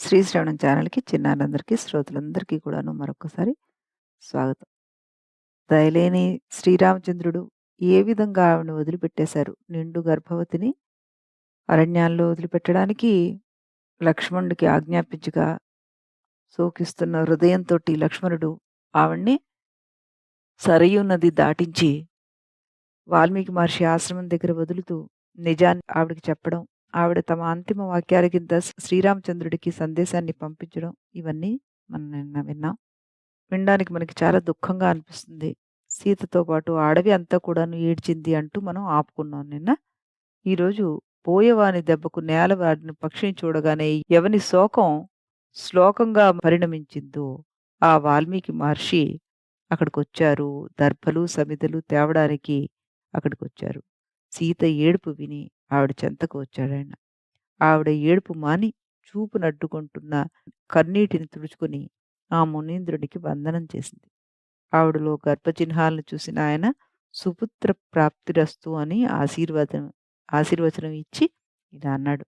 శ్రీశ్రవణం ఛానల్‌కి చిన్నారులందరికీ, శ్రోతలందరికీ కూడాను మరొక్కసారి స్వాగతం. దయలేని శ్రీరామచంద్రుడు ఏ విధంగా ఆవిడని వదిలిపెట్టేశారు. నిండు గర్భవతిని అరణ్యాల్లో వదిలిపెట్టడానికి లక్ష్మణుడికి ఆజ్ఞాపించగా, శోకిస్తున్న హృదయంతోటి లక్ష్మణుడు ఆవిడని సరయూ నది దాటించి వాల్మీకి మహర్షి ఆశ్రమం దగ్గర వదులుతూ నిజాన్ని ఆవిడకి చెప్పడం, ఆవిడ తమ అంతిమ వాక్యాల కింద శ్రీరామచంద్రుడికి సందేశాన్ని పంపించడం ఇవన్నీ మనం నిన్న విన్నాం. వినడానికి మనకి చాలా దుఃఖంగా అనిపిస్తుంది. సీతతో పాటు ఆ అడవి అంతా కూడాను ఏడ్చింది అంటూ మనం ఆపుకున్నాం నిన్న. ఈరోజు బోయవాని దెబ్బకు నేలవాడిన పక్షిని చూడగానే ఎవని శోకం శ్లోకంగా పరిణమించిందో ఆ వాల్మీకి మహర్షి అక్కడికొచ్చారు. దర్భలు, సమిధలు తేవడానికి అక్కడికొచ్చారు. సీత ఏడుపు విని ఆవిడ చెంతకు వచ్చాడాయన. ఆవిడ ఏడుపు మాని చూపునడ్డుకుంటున్న కన్నీటిని తుడుచుకొని ఆ మునీంద్రుడికి వందనం చేసింది. ఆవిడలో గర్భచిహ్నాలను చూసిన ఆయన సుపుత్ర ప్రాప్తిరస్తు అని ఆశీర్వచనం ఇచ్చి ఇలా అన్నాడు.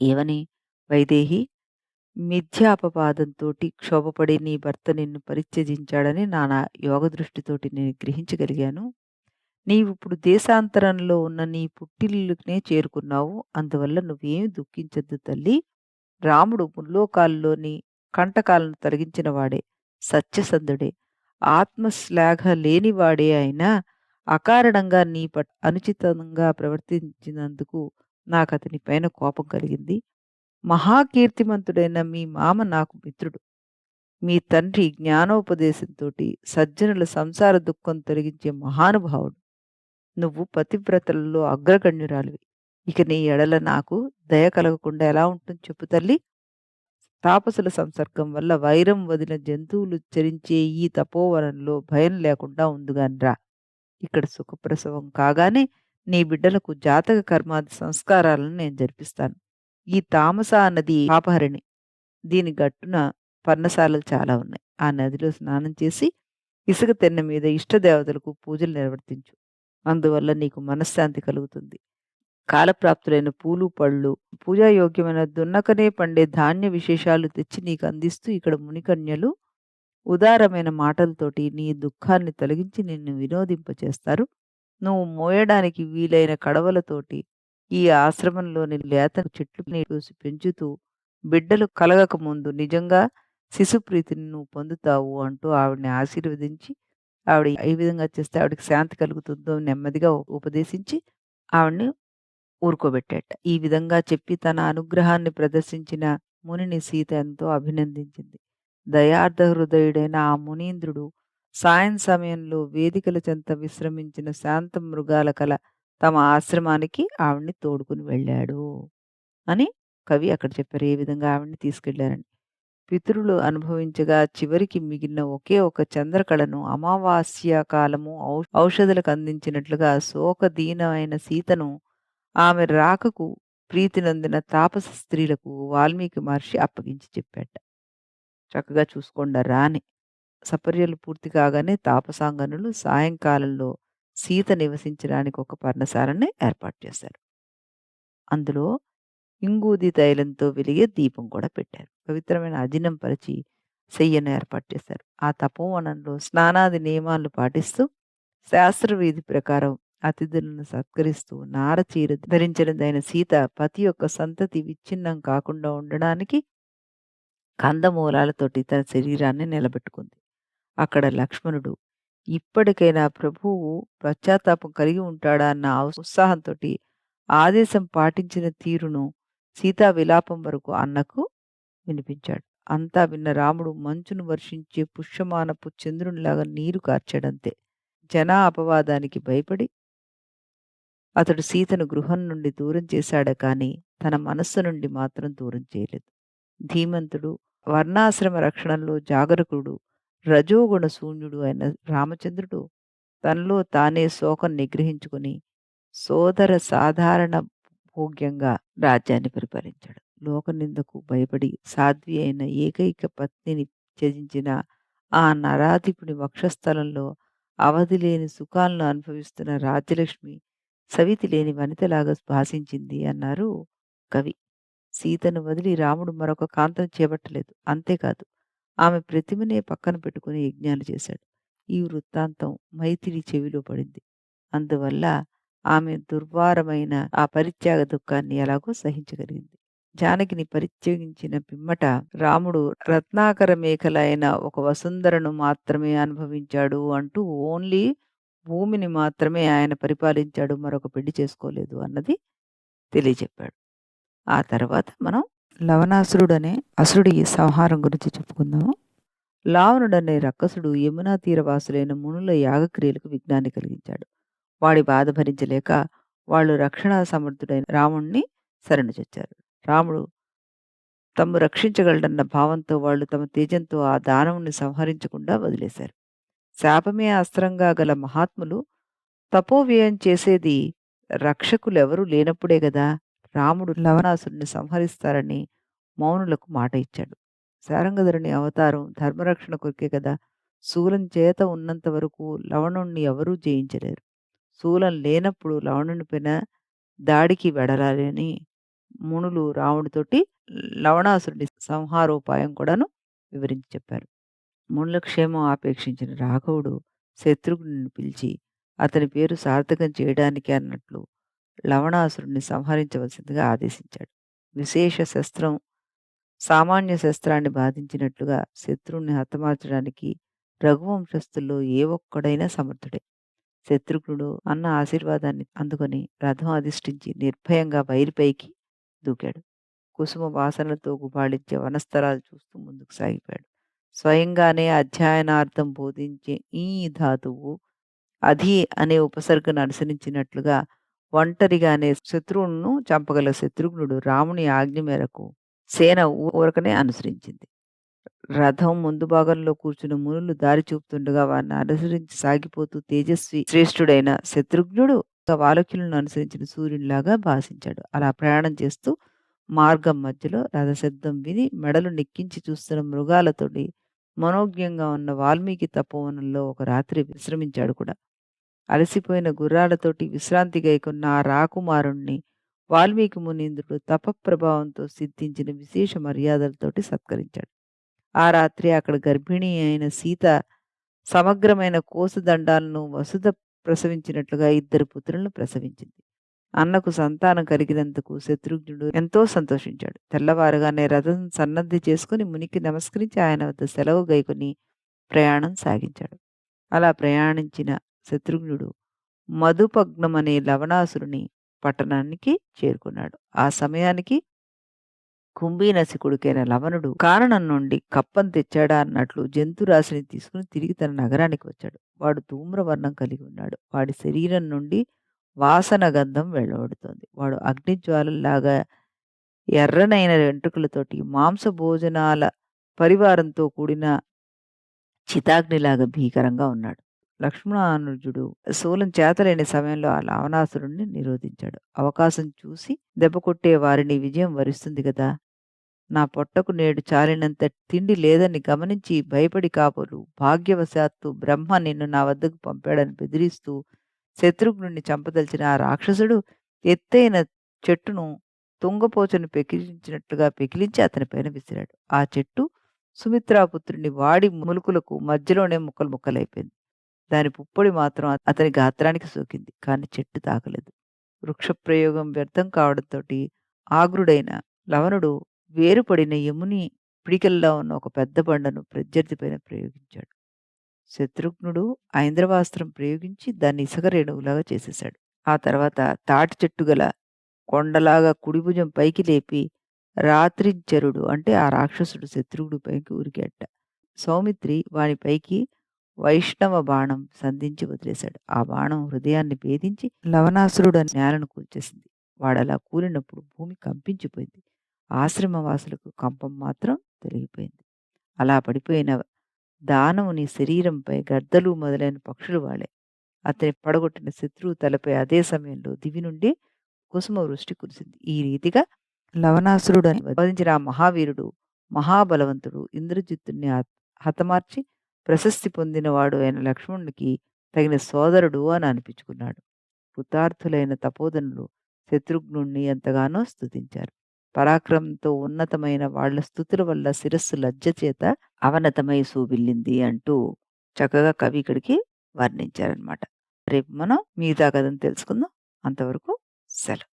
ఏవని? వైదేహి, మిథ్యాపవాదంతోటి క్షోభపడి నీ భర్త నిన్ను పరిత్యజించాడని నా యోగ దృష్టితోటి నేను గ్రహించగలిగాను. నీవిప్పుడు దేశాంతరంలో ఉన్న నీ పుట్టిల్లునే చేరుకున్నావు. అందువల్ల నువ్వేమి దుఃఖించొద్దు తల్లీ. రాముడు ముల్లోకాల్లోని కంటకాలను తొలగించిన వాడే, సత్యసంధుడే, ఆత్మశ్లాఘ లేనివాడే అయినా అకారణంగా నీ అనుచితంగా ప్రవర్తించినందుకు నాకతని పైన కోపం కలిగింది. మహాకీర్తిమంతుడైన మీ మామ నాకు మిత్రుడు. మీ తండ్రి జ్ఞానోపదేశంతోటి సజ్జనుల సంసార దుఃఖం తొలగించే మహానుభావుడు. నువ్వు పతివ్రతలలో అగ్రగణ్యురాలివి. ఇక నీ ఎడల నాకు దయ కలగకుండా ఎలా ఉంటుంది చెప్పు తల్లి. తాపసుల సంసర్గం వల్ల వైరం వదిలిన జంతువులు చరించే ఈ తపోవనంలో భయం లేకుండా ఉందిగానిరా. ఇక్కడ సుఖప్రసవం కాగానే నీ బిడ్డలకు జాతక కర్మాది సంస్కారాలను నేను జరిపిస్తాను. ఈ తామస నది పాపహరిణి. దీని గట్టున పర్ణశాలలు చాలా ఉన్నాయి. ఆ నదిలో స్నానం చేసి ఇసుక తెన్న మీద ఇష్టదేవతలకు పూజలు నిర్వర్తించు. అందువల్ల నీకు మనశ్శాంతి కలుగుతుంది. కాలప్రాప్తులైన పూలు, పళ్ళు, పూజాయోగ్యమైన దున్నకనే పండే ధాన్య విశేషాలు తెచ్చి నీకు అందిస్తూ ఇక్కడ మునికన్యలు ఉదారమైన మాటలతోటి నీ దుఃఖాన్ని తొలగించి నిన్ను వినోదింపచేస్తారు. నువ్వు మోయడానికి వీలైన కడవలతోటి ఈ ఆశ్రమంలోని లేత చెట్లు చూసి పెంచుతూ బిడ్డలు కలగక ముందు నిజంగా శిశుప్రీతిని నువ్వు పొందుతావు అంటూ ఆవిడని ఆశీర్వదించి, ఆవిడ ఏ విధంగా చేస్తే ఆవిడకి శాంతి కలుగుతుందో నెమ్మదిగా ఉపదేశించి ఆవిడని ఊరుకోబెట్టాట. ఈ విధంగా చెప్పి తన అనుగ్రహాన్ని ప్రదర్శించిన మునిని సీత ఎంతో అభినందించింది. దయార్ధ హృదయుడైన ఆ మునీంద్రుడు సాయం సమయంలో వేదికల చెంత విశ్రమించిన శాంత మృగాల కల తమ ఆశ్రమానికి ఆవిడ్ని తోడుకుని వెళ్ళాడు అని కవి అక్కడ చెప్పారు. ఏ విధంగా ఆవిడ్ని తీసుకెళ్లారని. పితరులు అనుభవించగా చివరికి మిగిలిన ఒకే ఒక చంద్రకళను అమావాస్య కాలము ఔషధులకు అందించినట్లుగా శోకదీనమైన సీతను ఆమె రాకకు ప్రీతి నొందిన తాపస స్త్రీలకు వాల్మీకి మహర్షి అప్పగించి చెప్పాట. చక్కగా చూసుకోండరా అని. సపర్యలు పూర్తి కాగానే తాపసాంగనులు సాయంకాలంలో సీత నివసించడానికి ఒక పర్ణశాలని ఏర్పాటు చేశారు. అందులో ఇంగూది తైలంతో వెలిగే దీపం కూడా పెట్టారు. పవిత్రమైన అజినం పరిచి శయ్యను ఏర్పాటు చేశారు. ఆ తపోవనంలో స్నానాది నియమాలు పాటిస్తూ శాస్త్రవిధి ప్రకారం అతిథులను సత్కరిస్తూ నారచీర ధరించినదైన సీత పతి యొక్క సంతతి విచ్ఛిన్నం కాకుండా ఉండడానికి కందమూలాలతోటి తన శరీరాన్ని నిలబెట్టుకుంది. అక్కడ లక్ష్మణుడు ఇప్పటికైనా ప్రభువు పశ్చాత్తాపం కలిగి ఉంటాడా అన్న ఉత్సాహంతోటి ఆదేశం పాటించిన తీరును సీతా విలాపం వరకు అన్నకు వినిపించాడు. అంతా విన్న రాముడు మంచును వర్షించే పుష్యమానపు చంద్రునిలాగా నీరు కార్చాడంతే. జనా అపవాదానికి భయపడి అతడు సీతను గృహం నుండి దూరం చేశాడే కాని తన మనస్సు నుండి మాత్రం దూరం చేయలేదు. ధీమంతుడు, వర్ణాశ్రమ రక్షణలో జాగరకుడు, రజోగుణ శూన్యుడు అయిన రామచంద్రుడు తనలో తానే శోకం నిగ్రహించుకుని సోదర సాధారణ భోగ్యంగా రాజ్యాన్ని పరిపాలించాడు. లోకనిందకు భయపడి సాధ్వి అయిన ఏకైక పత్నిని త్యజించిన ఆ నరాధిపుని వక్షస్థలంలో అవధి లేని సుఖాలను అనుభవిస్తున్న రాజ్యలక్ష్మి సవితి లేని వనితలాగా భాషించింది అన్నారు కవి. సీతను వదిలి రాముడు మరొక కాంతను చేపట్టలేదు. అంతేకాదు ఆమె ప్రతిమనే పక్కన పెట్టుకుని యజ్ఞాలు చేశాడు. ఈ వృత్తాంతం మైథిలి చెవిలో పడింది. అందువల్ల ఆమె దుర్వారమైన ఆ పరిత్యాగ దుఃఖాన్ని ఎలాగో సహించగలిగింది. జానకిని పరిత్యజించిన పిమ్మట రాముడు రత్నాకర మేఖలైన ఒక వసుంధరను మాత్రమే అనుభవించాడు అంటూ ఓన్లీ భూమిని మాత్రమే ఆయన పరిపాలించాడు. మరొక పెళ్లి చేసుకోలేదు అన్నది తెలియజెప్పాడు. ఆ తర్వాత మనం లవణాసురుడనే అసురుడి సంహారం గురించి చెప్పుకుందాము. లావణుడనే రక్కసుడు యమునా తీరవాసులైన మునుల యాగక్రియలకు విఘ్నాన్ని కలిగించాడు. వాడి బాధ భరించలేక వాళ్ళు రక్షణా సమర్థుడైన రాముణ్ణి శరణుజొచ్చారు. రాముడు తమ్ము రక్షించగలడన్న భావంతో వాళ్ళు తమ తేజంతో ఆ దానవుణ్ణి సంహరించకుండా వదిలేశారు. శాపమే అస్త్రంగా గల మహాత్ములు తపోవ్యయం చేసేది రక్షకులెవరూ లేనప్పుడే గదా! రాముడు లవణాసురుడిని సంహరిస్తారని మౌనులకు మాట ఇచ్చాడు. శారంగధరుని అవతారం ధర్మరక్షణ కొరకే కదా! శూలం చేత ఉన్నంత వరకు లవణుణ్ణి ఎవరూ జయించలేరు. శూలం లేనప్పుడు లవణునిపైన దాడికి వెడలాలని మునులు రాముడితోటి లవణాసురుడి సంహారోపాయం కూడాను వివరించి చెప్పారు. మునుల క్షేమం ఆపేక్షించిన రాఘవుడు శత్రుఘ్నుడిని పిలిచి అతని పేరు సార్థకం చేయడానికి అన్నట్లు లవణాసురుడిని సంహరించవలసిందిగా ఆదేశించాడు. విశేష శస్త్రం సామాన్య శస్త్రాన్ని బాధించినట్లుగా శత్రువుని హతమార్చడానికి రఘువంశస్థుల్లో ఏ ఒక్కడైనా సమర్థుడే. శత్రుఘ్నుడు అన్న ఆశీర్వాదాన్ని అందుకొని రథం అధిష్ఠించి నిర్భయంగా బయలుపైకి దూకాడు. కుసుమ వాసనలతో గుబాళించే వనస్థలాలు చూస్తూ ముందుకు సాగిపోయాడు. స్వయంగానే అధ్యయనార్థం బోధించే ఈ ధాతువు అధి అనే ఉపసర్గను అనుసరించినట్లుగా ఒంటరిగానే శత్రువులను చంపగల శత్రుఘ్నుడు రాముని ఆజ్ఞ మేరకు సేన ఊరకనే అనుసరించింది. రథం ముందు భాగంలో కూర్చున్న మునులు దారి చూపుతుండగా వారిని అనుసరించి సాగిపోతూ తేజస్వి శ్రేష్ఠుడైన శత్రుఘ్నుడు వాలక్యులను అనుసరించిన సూర్యునిలాగా భాషించాడు. అలా ప్రయాణం చేస్తూ మార్గం మధ్యలో రథశబ్దం విని మెడలు నెక్కించి చూస్తున్న మృగాలతోటి మనోజ్ఞంగా ఉన్న వాల్మీకి తపోవనంలో ఒక రాత్రి విశ్రమించాడు కూడా. అలసిపోయిన గుర్రాలతోటి విశ్రాంతి గైకొన్న ఆ రాకుమారుణ్ణి వాల్మీకి మునీంద్రుడు తపఃప్రభావంతో సిద్ధించిన విశేష మర్యాదలతోటి సత్కరించాడు. ఆ రాత్రి అక్కడ గర్భిణీ అయిన సీత సమగ్రమైన కోసుదండాలను వసుధ ప్రసవించినట్లుగా 2 పుత్రులను ప్రసవించింది. అన్నకు సంతానం కలిగినందుకు శత్రుఘ్నుడు ఎంతో సంతోషించాడు. తెల్లవారుగానే రథం సన్నద్ధి చేసుకుని మునికి నమస్కరించి ఆయన వద్ద సెలవు గైకొని ప్రయాణం సాగించాడు. అలా ప్రయాణించిన శత్రుఘ్నుడు మధుపగ్నమనే లవణాసురుని పట్టణానికి చేరుకున్నాడు. ఆ సమయానికి కుంభీనసి కొడుకైన లవణుడు కాననం నుండి కప్పం తెచ్చాడా అన్నట్లు జంతురాశిని తీసుకుని తిరిగి తన నగరానికి వచ్చాడు. వాడు ధూమ్రవర్ణం కలిగి ఉన్నాడు. వాడి శరీరం నుండి వాసన గంధం వెళ్ళబడుతోంది. వాడు అగ్నిజ్వాలల్లాగా ఎర్రనైన వెంట్రుకలతోటి మాంస భోజనాల పరివారంతో కూడిన చితాగ్నిలాగా భీకరంగా ఉన్నాడు. లక్ష్మణానుజుడు శూలం చేతలేని సమయంలో ఆ లవణాసురుణ్ణి నిరోధించాడు. అవకాశం చూసి దెబ్బ కొట్టే వారిని విజయం వరిస్తుంది కదా! నా పొట్టకు నేడు చాలినంత తిండి లేదని గమనించి భయపడి కాబోలు భాగ్యవశాత్తు బ్రహ్మ నిన్ను నా వద్దకు పంపాడని బెదిరిస్తూ శత్రుఘ్నుడిని చంపదలిచిన ఆ రాక్షసుడు ఎత్తైన చెట్టును తుంగపోచను పెకిలించినట్లుగా పెకిలించి అతనిపైన విసిరాడు. ఆ చెట్టు సుమిత్రాపుత్రుని వాడి ములుకులకు మధ్యలోనే ముక్కలు ముక్కలైపోయింది. దాని పుప్పొడి మాత్రం అతని గాత్రానికి సోకింది. కానీ చెట్టు తాకలేదు. వృక్షప్రయోగం వ్యర్థం కావడంతోటి ఆగ్రుడైన లవణుడు వేరుపడిన యముని పిడికిల్లో ఉన్న ఒక పెద్ద బండను ప్రత్యర్థిపైన ప్రయోగించాడు. శత్రుఘ్నుడు ఐంద్రవాస్త్రం ప్రయోగించి దాన్ని ఇసుక రేణువులాగా చేసేశాడు. ఆ తర్వాత తాటి చెట్టు గల కొండలాగా కుడి భుజం పైకి లేపి రాత్రించరుడు అంటే ఆ రాక్షసుడు శత్రుఘ్నుడి పైకి ఉరికేట. సౌమిత్రి వానిపైకి వైష్ణవ బాణం సంధించి వదిలేశాడు. ఆ బాణం హృదయాన్ని భేదించి లవణాసురుడు నేలను కూల్చేసింది. వాడలా కూలినప్పుడు భూమి కంపించిపోయింది. ఆశ్రమవాసులకు కంపం మాత్రం తొలగిపోయింది. అలా పడిపోయిన దానవుని శరీరంపై గద్దలు మొదలైన పక్షులు వాలే. అతని పడగొట్టిన శత్రువు తలపై అదే సమయంలో దివి నుండి కుసుమ వృష్టి కురిసింది. ఈ రీతిగా లవణాసురుడని వధించిన ఆ మహావీరుడు మహాబలవంతుడు ఇంద్రజిత్తుని హతమార్చి ప్రశస్తి పొందినవాడు అయిన లక్ష్మణునికి తగిన సోదరుడు అని అనిపించుకున్నాడు. కృతార్థులైన తపోధనులు శత్రుఘ్నుణ్ణి ఎంతగానో స్తుతించారు. పరాక్రమంతో ఉన్నతమైన వాళ్ళ స్తుతుల వల్ల శిరస్సు లజ్జ చేత అవనతమై శోభిల్లింది అంటూ చక్కగా కవి ఇక్కడికి వర్ణించారనమాట. రేపు మనం మిగతా కథను తెలుసుకుందాం. అంతవరకు సెలవు.